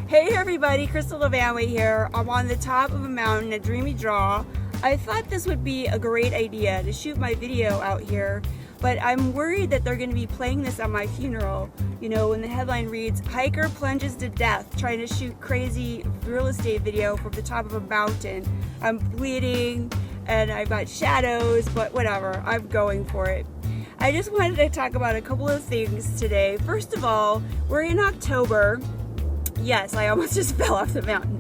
Hey everybody, Kristin LaVanway here. I'm on the top of a mountain, a dreamy draw. I thought this would be a great idea to shoot my video out here, but I'm worried that they're going to be playing this at my funeral. You know, when the headline reads, "Hiker plunges to death trying to shoot crazy real estate video from the top of a mountain." I'm bleeding and I've got shadows, but whatever, I'm going for it. I just wanted to talk about a couple of things today. First of all, we're in October. Yes, I almost just fell off the mountain.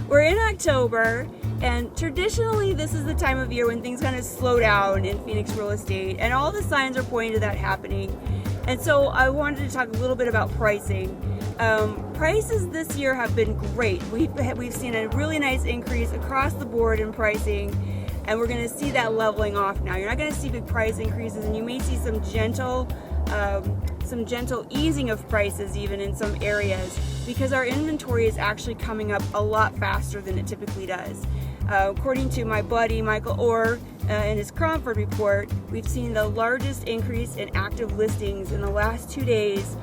We're in October, and traditionally this is the time of year when things kind of slow down in Phoenix real estate, and all the signs are pointing to that happening. And so I wanted to talk a little bit about pricing. Prices this year have been great. We've seen a really nice increase across the board in pricing, and we're going to see that leveling off now. You're not going to see big price increases, and you may see some gentle easing of prices even in some areas, because our inventory is actually coming up a lot faster than it typically does. According to my buddy Michael Orr in his Cromford report, we've seen the largest increase in active listings in the last 2 days.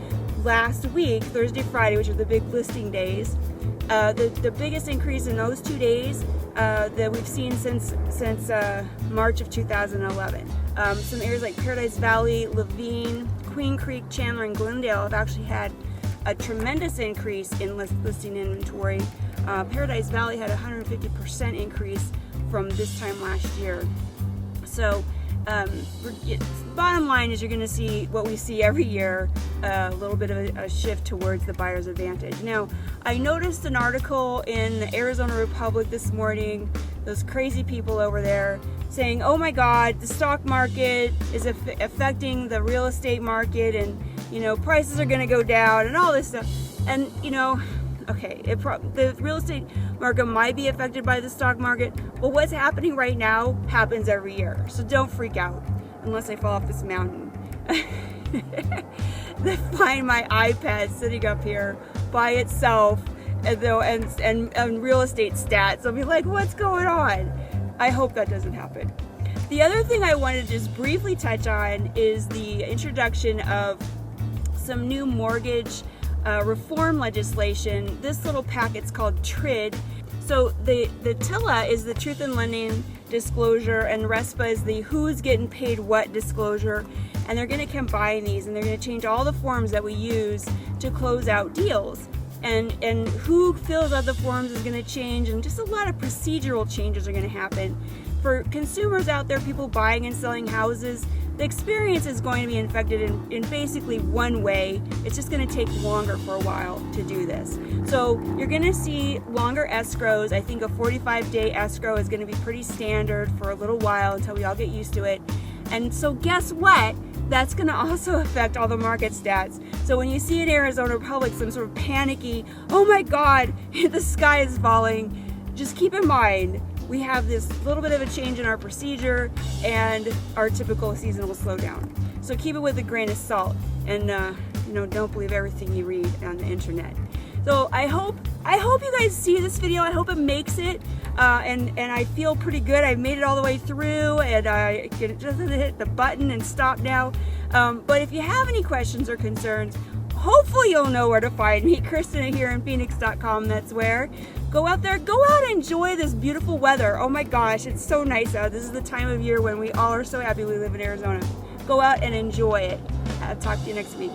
Last week, Thursday, Friday, which are the big listing days, the biggest increase in those 2 days that we've seen since March of 2011. Some areas like Paradise Valley, Levine, Queen Creek, Chandler, and Glendale have actually had a tremendous increase in listing inventory. Paradise Valley had a 150% increase from this time last year. So bottom line is you're going to see what we see every year, a little bit of a shift towards the buyer's advantage. Now, I noticed an article in the Arizona Republic this morning, those crazy people over there saying, oh my God, the stock market is affecting the real estate market, and you know, prices are going to go down and all this stuff. And you know, okay, the real estate market might be affected by the stock market, but what's happening right now happens every year. So don't freak out unless I fall off this mountain. Find my iPad sitting up here by itself and real estate stats. I'll be like, what's going on? I hope that doesn't happen. The other thing I wanted to just briefly touch on is the introduction of some new mortgage reform legislation. This little packet's called TRID. So the TILA is the Truth in Lending disclosure, and RESPA is the who's getting paid what disclosure. And they're going to combine these, and they're going to change all the forms that we use to close out deals. And who fills out the forms is going to change, and just a lot of procedural changes are going to happen. For consumers out there, people buying and selling houses, the experience is going to be affected in basically one way. It's just going to take longer for a while to do this. So you're going to see longer escrows. I think a 45-day escrow is going to be pretty standard for a little while until we all get used to it. And so guess what? That's going to also affect all the market stats. So when you see in Arizona Republic some sort of panicky, oh my God, the sky is falling, just keep in mind, we have this little bit of a change in our procedure, and our typical seasonal slowdown. So keep it with a grain of salt, and you know, don't believe everything you read on the internet. So I hope you guys see this video. I hope it makes it, and I feel pretty good. I made it all the way through, and I can just hit the button and stop now. But if you have any questions or concerns, hopefully you'll know where to find me. Kristin here in Phoenix.com, that's where. Go out there, go out and enjoy this beautiful weather. Oh my gosh, it's so nice out. This is the time of year when we all are so happy we live in Arizona. Go out and enjoy it. I'll talk to you next week.